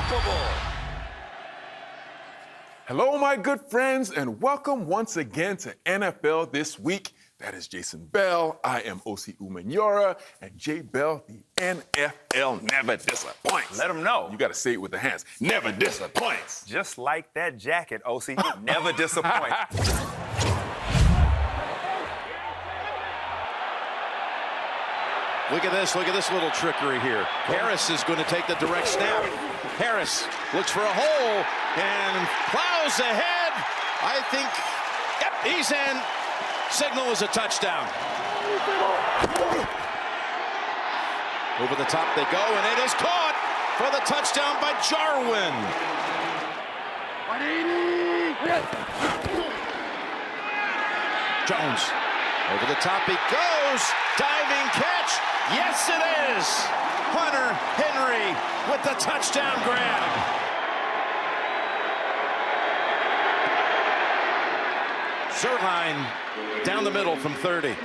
Unstoppable. Hello, my good friends, and welcome once again to NFL This Week. That is Jason Bell. I am Osi Umenyiora, and Jay Bell, the NFL never disappoints. Let them know. You got to say it with the hands. Never disappoints. Just like that jacket, Osi. Never disappoint. Look at this little trickery here. Harris is going to take the direct snap. Harris looks for a hole and plows ahead. I think, yep, he's in. Signal is a touchdown. Over the top they go, and it is caught for the touchdown by Jarwin. Jones. Over the top he goes. Diving catch. Yes, it is. Hunter Henry with the touchdown grab. Zerline down the middle from 30.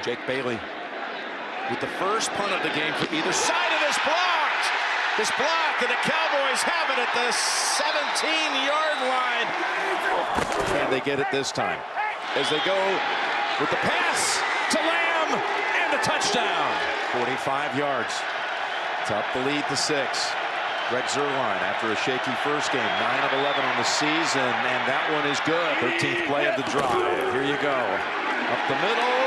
Jake Bailey with the first punt of the game for either side. It is blocked. It's blocked, and the Cowboys have it at the 17-yard line. And they get it this time as they go with the pass to Lamb and a touchdown. 45 yards to up the lead to 6. Greg Zerline after a shaky first game, 9 of 11 on the season, and that one is good. 13th play of the drive. Here you go. Up the middle,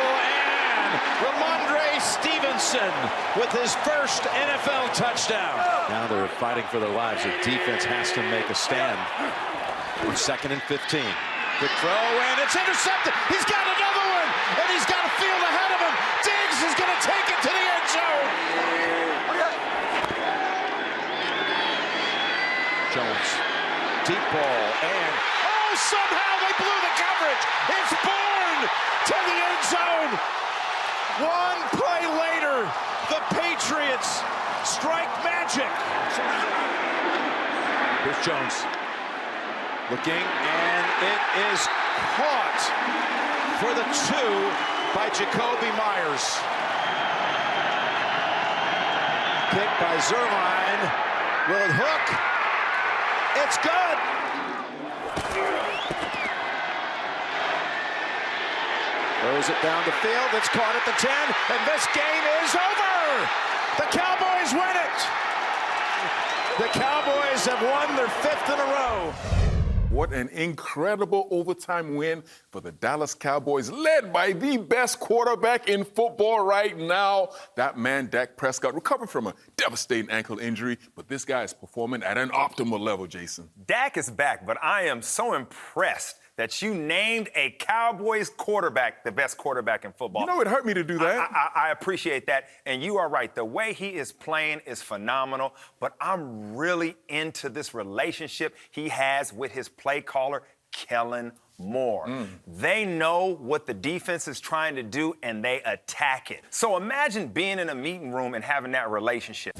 and Ramondre Stevenson with his first NFL touchdown. Now they're fighting for their lives. The defense has to make a stand. 2nd and 15. Quick throw, and it's intercepted. He's got another one, and he's got a field ahead of him. Diggs is going to take it to the end zone. Jones, deep ball, and somehow they blew the coverage. It's Bourne to the end zone. One play later, the Patriots strike magic. Here's Jones. Looking, and it is caught for the 2 by Jacoby Myers. Pick by Zerline. Will it hook? It's good. Throws it down the field. It's caught at the 10, and this game is over. The Cowboys win it. The Cowboys have won their 5th in a row. What an incredible overtime win for the Dallas Cowboys, led by the best quarterback in football right now. That man, Dak Prescott, recovered from a devastating ankle injury, but this guy is performing at an optimal level, Jason. Dak is back, but I am so impressed that you named a Cowboys quarterback the best quarterback in football. You know, it hurt me to do that. I appreciate that, and you are right. The way he is playing is phenomenal, but I'm really into this relationship he has with his play caller, Kellen Moore. They know what the defense is trying to do, and they attack it. So imagine being in a meeting room and having that relationship.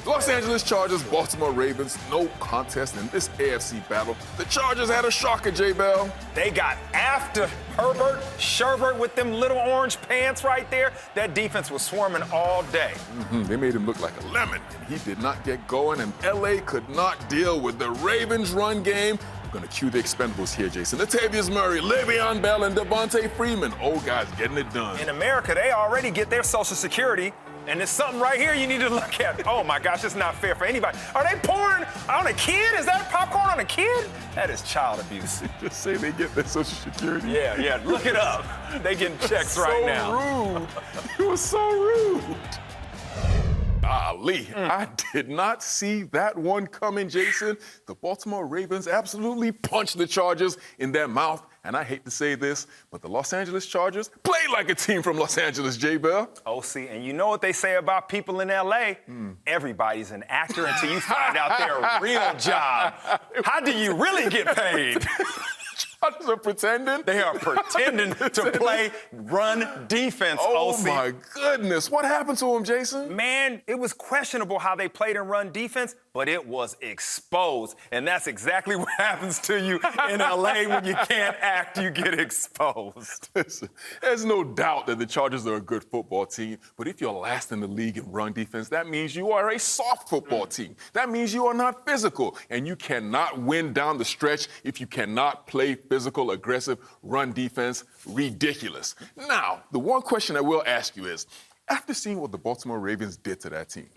Los Angeles Chargers, Baltimore Ravens, no contest in this AFC battle. The Chargers had a shocker, J. Bell. They got after Sherbert with them little orange pants right there. That defense was swarming all day. They made him look like a lemon, and he did not get going, and L.A. could not deal with the Ravens' run game. We're going to cue the expendables here, Jason. Latavius Murray, Le'Veon Bell, and Devontae Freeman. Old guys getting it done. In America, they already get their Social Security. And there's something right here you need to look at. Oh, my gosh, it's not fair for anybody. Are they pouring on a kid? Is that popcorn on a kid? That is child abuse. Just say they get their Social Security. Yeah, look it up. They getting checks right now. So rude. It was so rude. Golly, I did not see that one coming, Jason. The Baltimore Ravens absolutely punched the Chargers in their mouth. And I hate to say this, but the Los Angeles Chargers played like a team from Los Angeles, J. Bell. Oh, see, and you know what they say about people in L.A.? Everybody's an actor until you find out their real job. How do you really get paid? Chargers are pretending? They are pretending to play run defense, Oh, OC. my goodness. What happened to them, Jason? Man, it was questionable how they played in run defense, but it was exposed. And that's exactly what happens to you in LA when you can't act, you get exposed. Listen, there's no doubt that the Chargers are a good football team, but if you're last in the league in run defense, that means you are a soft football team. That means you are not physical, and you cannot win down the stretch if you cannot play physical, aggressive run defense. Ridiculous. Now, the one question I will ask you is, after seeing what the Baltimore Ravens did to that team,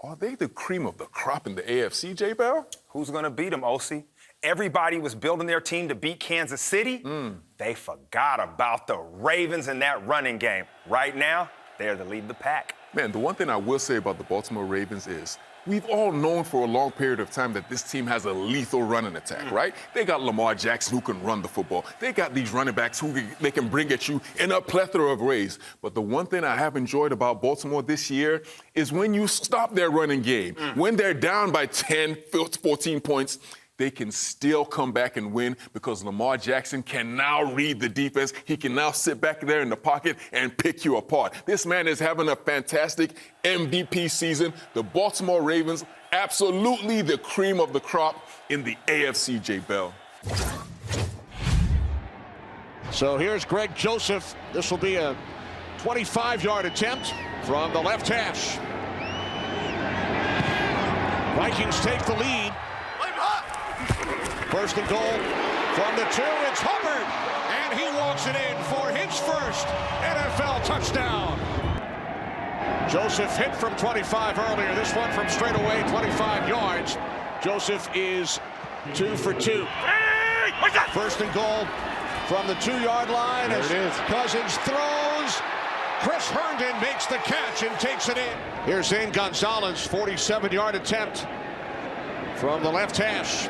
are they the cream of the crop in the AFC, J. Bell? Who's going to beat them, Osi? Everybody was building their team to beat Kansas City. They forgot about the Ravens in that running game. Right now, they're the lead of the pack. Man, the one thing I will say about the Baltimore Ravens is we've all known for a long period of time that this team has a lethal running attack, right? They got Lamar Jackson who can run the football. They got these running backs who they can bring at you in a plethora of ways. But the one thing I have enjoyed about Baltimore this year is when you stop their running game, when they're down by 10, 14 points, they can still come back and win because Lamar Jackson can now read the defense. He can now sit back there in the pocket and pick you apart. This man is having a fantastic MVP season. The Baltimore Ravens, absolutely the cream of the crop in the AFC, J. Bell. So here's Greg Joseph. This will be a 25-yard attempt from the left hash. Vikings take the lead. First and goal from the 2. It's Hubbard, and he walks it in for his first NFL touchdown. Joseph hit from 25 earlier. This one from straight away, 25 yards. Joseph is 2 for 2. First and goal from the 2-yard line as Cousins throws. Chris Herndon makes the catch and takes it in. Here's Zane Gonzalez, 47-yard attempt from the left hash.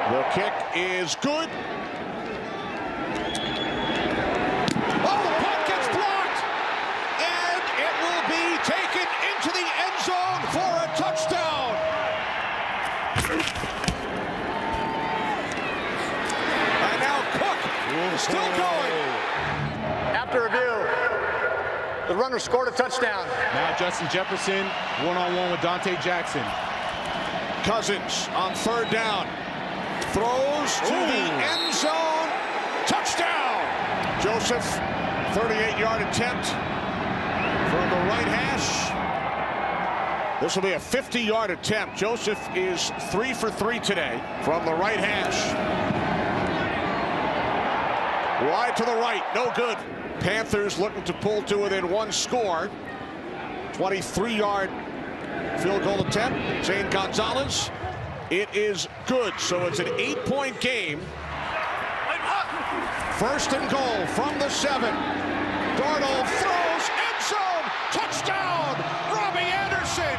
The kick is good. Oh, the punt gets blocked! And it will be taken into the end zone for a touchdown. And now Cook still going. After review, the runner scored a touchdown. Now Justin Jefferson one-on-one with Dante Jackson. Cousins on third down. Throws to the end zone. Touchdown! Joseph, 38-yard attempt from the right hash. This will be a 50-yard attempt. Joseph is 3 for 3 today from the right hash. Wide to the right, no good. Panthers looking to pull to within 1 score. 23-yard field goal attempt. Zane Gonzalez. It is good, so it's an 8-point game. First and goal from the 7. Darnold throws, end zone, touchdown, Robbie Anderson.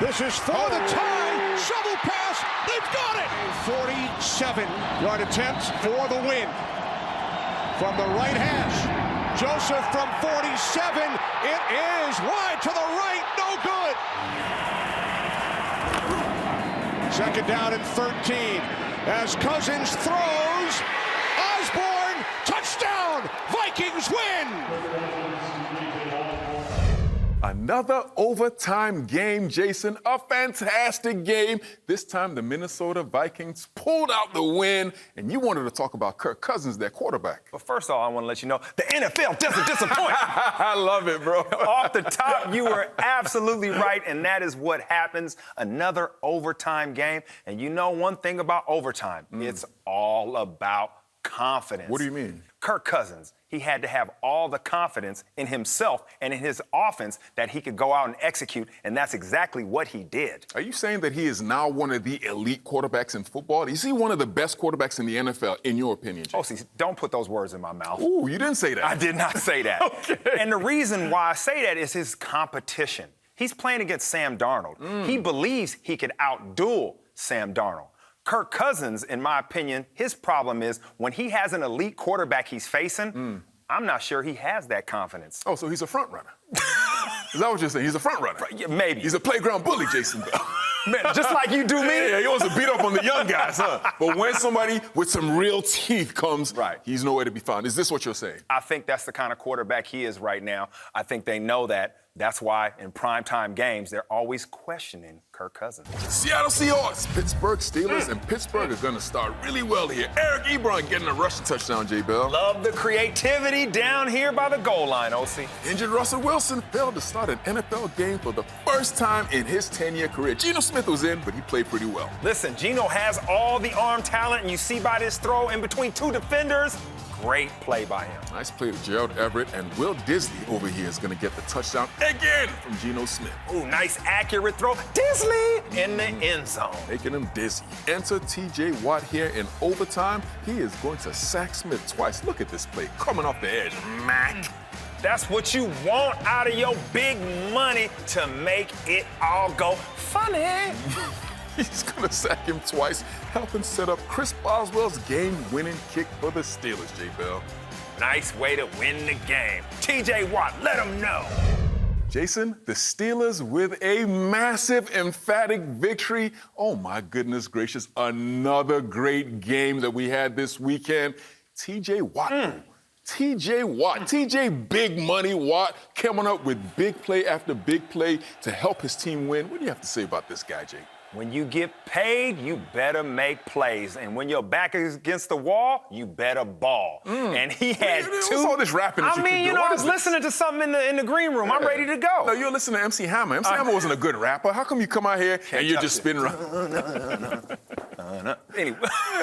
This is for the tie, shovel pass, they've got it. 47-yard attempt for the win. From the right hash. Joseph from 47. It is wide to the right. No good. Second down and 13. As Cousins throws. Osborne. Touchdown. Vikings win. Another overtime game, Jason. A fantastic game. This time, the Minnesota Vikings pulled out the win, and you wanted to talk about Kirk Cousins, their quarterback. But first of all, I want to let you know, the NFL doesn't disappoint. I love it, bro. Off the top, you were absolutely right, and that is what happens. Another overtime game. And you know one thing about overtime, it's all about confidence. What do you mean? Kirk Cousins, he had to have all the confidence in himself and in his offense that he could go out and execute, and that's exactly what he did. Are you saying that he is now one of the elite quarterbacks in football? Is he one of the best quarterbacks in the NFL, in your opinion, Jay? Osi, don't put those words in my mouth. Ooh, you didn't say that. I did not say that. Okay. And the reason why I say that is his competition. He's playing against Sam Darnold. He believes he could outduel Sam Darnold. Kirk Cousins, in my opinion, his problem is when he has an elite quarterback he's facing, I'm not sure he has that confidence. Oh, so he's a front runner. Is that what you're saying? He's a front runner. Yeah, maybe. He's a playground bully, Jason Bell. Man, just like you do me. Yeah, he wants to beat up on the young guys, huh? But when somebody with some real teeth comes, Right. he's nowhere to be found. Is this what you're saying? I think that's the kind of quarterback he is right now. I think they know that. That's why in primetime games, they're always questioning Kirk Cousins. Seattle Seahawks, Pittsburgh Steelers, and Pittsburgh are going to start really well here. Eric Ebron getting a rushing touchdown, J. Bell. Love the creativity down here by the goal line, OC. Injured Russell Wilson failed to start an NFL game for the first time in his 10-year career. Geno Smith was in, but he played pretty well. Listen, Geno has all the arm talent, and you see by this throw in between two defenders, great play by him. Nice play to Gerald Everett, and Will Disley over here is going to get the touchdown again from Geno Smith. Ooh, nice accurate throw. Disley in the end zone. Making him dizzy. Enter T.J. Watt here in overtime. He is going to sack Smith twice. Look at this play coming off the edge. Mac. That's what you want out of your big money to make it all go funny. He's going to sack him twice, helping set up Chris Boswell's game-winning kick for the Steelers, J. Bell. Nice way to win the game. T.J. Watt, let him know. Jason, the Steelers with a massive, emphatic victory. Oh, my goodness gracious. Another great game that we had this weekend. T.J. Watt. T.J. Watt, T.J. Big Money Watt coming up with big play after big play to help his team win. What do you have to say about this guy, Jake? When you get paid, you better make plays. And when your back is against the wall, you better ball. And he had What's two. all this rapping that I you mean, can do? you know, What I is was this? listening to something in the green room. I'm ready to go. No, you're listening to MC Hammer. MC Hammer wasn't a good rapper. How come you come out here and you're touch just it. spinning around? Anyway.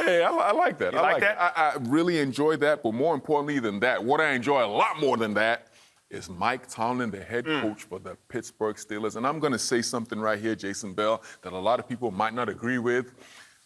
Hey, I like that. You I like that? I really enjoyed that, but more importantly than that, what I enjoy a lot more than that is Mike Tomlin, the head coach for the Pittsburgh Steelers. And I'm going to say something right here, Jason Bell, that a lot of people might not agree with.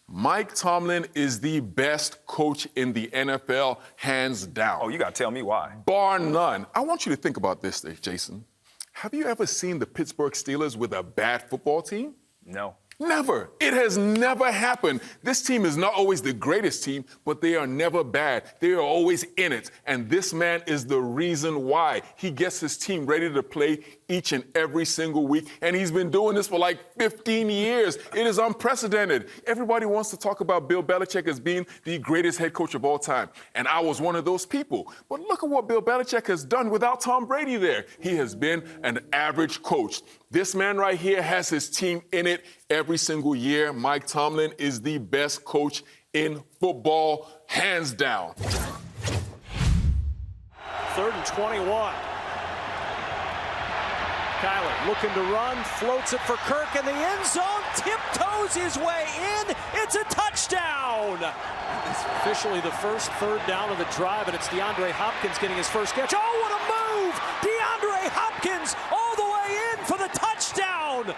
Mike Tomlin is the best coach in the NFL, hands down. Oh, you got to tell me why. Bar none. I want you to think about this, Jason. Have you ever seen the Pittsburgh Steelers with a bad football team? No. Never. It has never happened. This team is not always the greatest team, but they are never bad. They are always in it. And this man is the reason why. He gets his team ready to play each and every single week. And he's been doing this for like 15 years. It is unprecedented. Everybody wants to talk about Bill Belichick as being the greatest head coach of all time. And I was one of those people. But look at what Bill Belichick has done without Tom Brady there. He has been an average coach. This man right here has his team in it every single year. Mike Tomlin is the best coach in football, hands down. 3rd and 21. Kyler looking to run, floats it for Kirk in the end zone, tiptoes his way in. It's a touchdown. It's officially the first 3rd down of the drive, and it's DeAndre Hopkins getting his first catch. Oh, what a move! DeAndre Hopkins all the way in for the touchdown.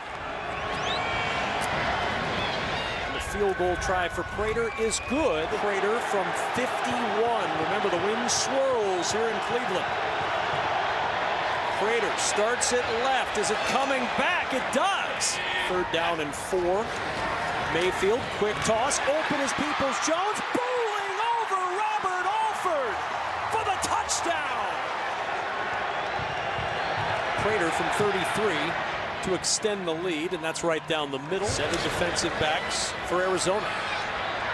And the field goal try for Prater is good. Prater from 51. Remember, the wind swirls here in Cleveland. Prater starts it left. Is it coming back? It does. 3rd down and 4. Mayfield, quick toss, open as Peoples-Jones, bowling over Robert Alford for the touchdown. Prater from 33 to extend the lead, and that's right down the middle. 7 defensive backs for Arizona.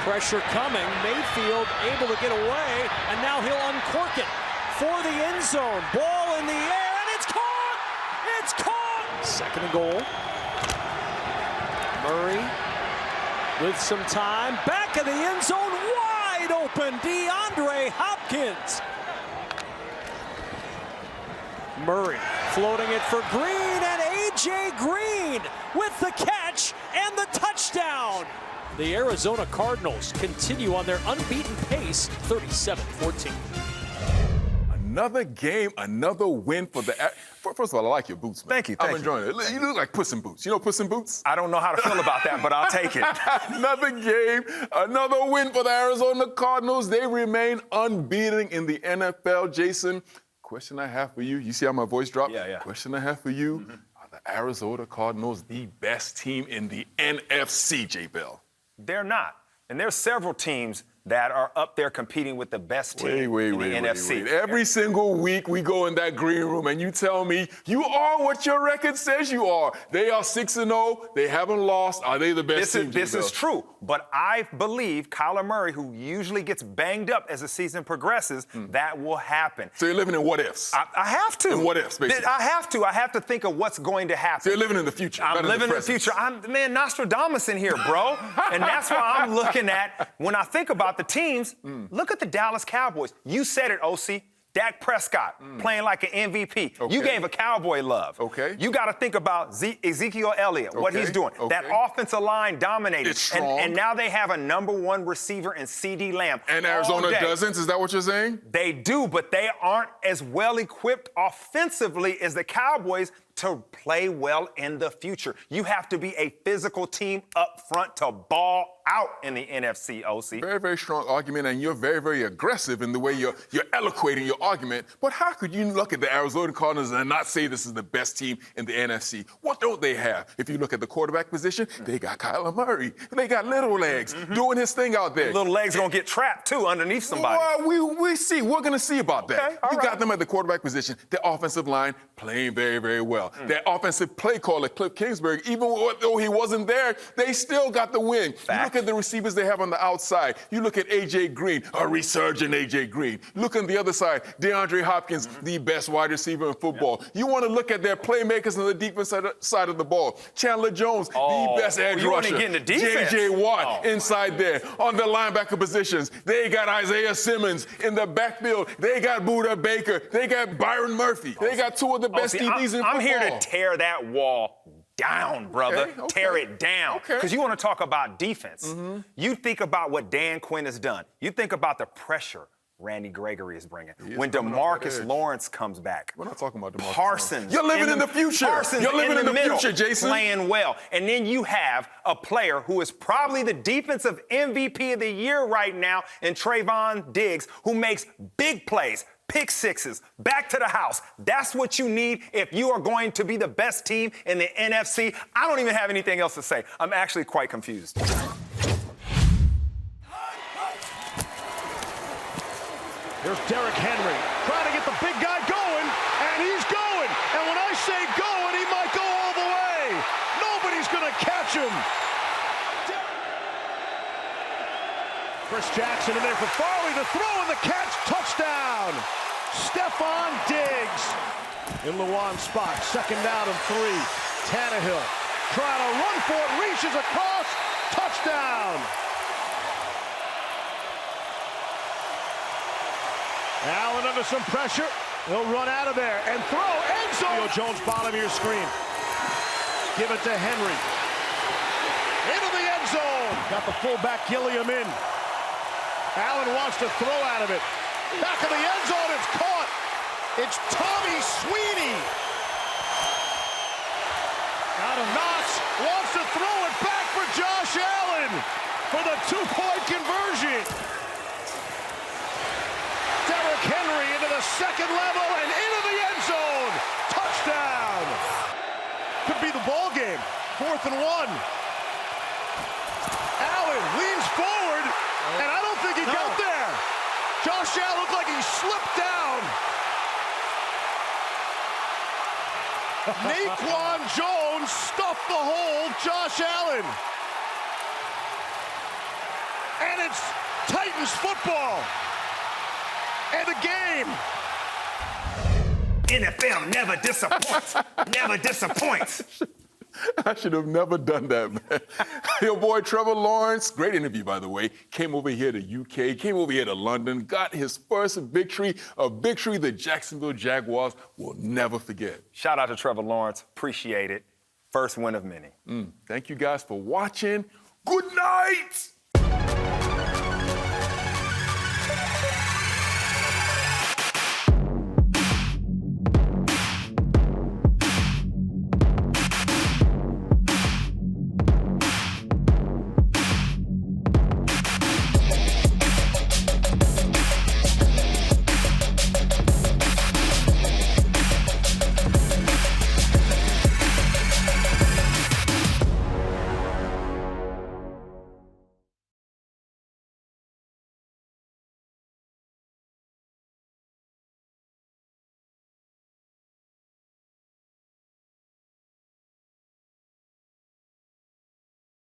Pressure coming. Mayfield able to get away, and now he'll uncork it for the end zone. Ball in the air, and it's caught! It's caught! 2nd and goal. Murray with some time. Back of the end zone, wide open. DeAndre Hopkins. Murray floating it for Green, and A.J. Green with the catch and the touchdown. The Arizona Cardinals continue on their unbeaten pace, 37-14. Another game, another win for the... First of all, I like your boots, man. Thank you, I'm enjoying it. You look like Puss in Boots. You know Puss in Boots? I don't know how to feel about that, but I'll take it. Another game, another win for the Arizona Cardinals. They remain unbeaten in the NFL. Jason, question I have for you. You see how my voice dropped? Yeah. Question I have for you. Are the Arizona Cardinals the best team in the NFC, J. Bell? They're not. And there's several teams that are up there competing with the best team in the NFC. Every single week we go in that green room and you tell me you are what your record says you are. They are 6-0. They haven't lost. Are they the best team? This is true. But I believe Kyler Murray, who usually gets banged up as the season progresses, that will happen. So you're living in what ifs? I have to. In what ifs, basically? I have to. I have to think of what's going to happen. So you're living in the future. I'm living in the future. I'm Nostradamus in here, bro. And that's why I'm looking at, when I think about the teams, look at the Dallas Cowboys. You said it, OC. Dak Prescott playing like an MVP. Okay. You gave a Cowboy love. Okay. You got to think about Ezekiel Elliott, what he's doing. That offensive line dominated. It's strong. And now they have a #1 receiver in C.D. Lamb. And Arizona doesn't? Is that what you're saying? They do, but they aren't as well equipped offensively as the Cowboys to play well in the future. You have to be a physical team up front to ball out in the NFC, OC. Very, very strong argument, and you're very, very aggressive in the way you're eloquating your argument. But how could you look at the Arizona Cardinals and not say this is the best team in the NFC? What don't they have? If you look at the quarterback position, they got Kyler Murray. They got Little Legs doing his thing out there. Little Legs gonna get trapped, too, underneath somebody. Well, we see. We're going to see about that. Okay, all You right. got them at the quarterback position. Their offensive line playing very, very well. Their offensive play caller, Cliff Kingsbury, even though he wasn't there, they still got the win. You look at the receivers they have on the outside. You look at A.J. Green, a resurgent A.J. Green. Look on the other side, DeAndre Hopkins, the best wide receiver in football. You want to look at their playmakers on the defense side of the ball. Chandler Jones, the best edge you wanna rusher. get in the defense. J.J. Watt inside there. On the linebacker positions, they got Isaiah Simmons. In the backfield, they got Buda Baker. They got Byron Murphy. They got two of the best DBs in football. I'm here to tear that wall down, brother. Okay. Tear it down. Okay. Because you want to talk about defense. You think about what Dan Quinn has done. You think about the pressure Randy Gregory is bringing. When DeMarcus Lawrence comes back. We're not talking about DeMarcus Parsons. You're living in the future. Parsons You're living in the middle, future, Jason. Playing well. And then you have a player who is probably the defensive MVP of the year right now in Trayvon Diggs, who makes big plays. Pick sixes, back to the house. That's what you need if you are going to be the best team in the NFC. I don't even have anything else to say. I'm actually quite confused. Here's Derrick Henry trying to get the big guy going, and he's going. And when I say going, he might go all the way. Nobody's going to catch him. Chris Jackson in there for Farley. The throw and the catch. Touchdown. Stephon Diggs in Luan's spot. 2nd down and 3. Tannehill trying to run for it. Reaches across. Touchdown. Allen under some pressure. He'll run out of there and throw. End zone. Jones, bottom of your screen. Give it to Henry. Into the end zone. Got the fullback Gilliam in. Allen wants to throw out of it. Back of the end zone. It's caught. It's Tommy Sweeney. Out of Knox. Wants to throw it back for Josh Allen for the 2-point conversion. Derrick Henry into the 2nd level and into the end zone. Touchdown. Could be the ball game. 4th and 1. Allen leans forward, and I don't think he got there. Josh Allen looked like he slipped down. Naquan Jones stuffed the hole. Josh Allen. And it's Titans football. And the game. NFL never disappoints. Never disappoints. I should have never done that, man. Your boy Trevor Lawrence, great interview, by the way, came over here to UK, came over here to London, got his first victory, a victory the Jacksonville Jaguars will never forget. Shout out to Trevor Lawrence. Appreciate it. First win of many. Thank you guys for watching. Good night.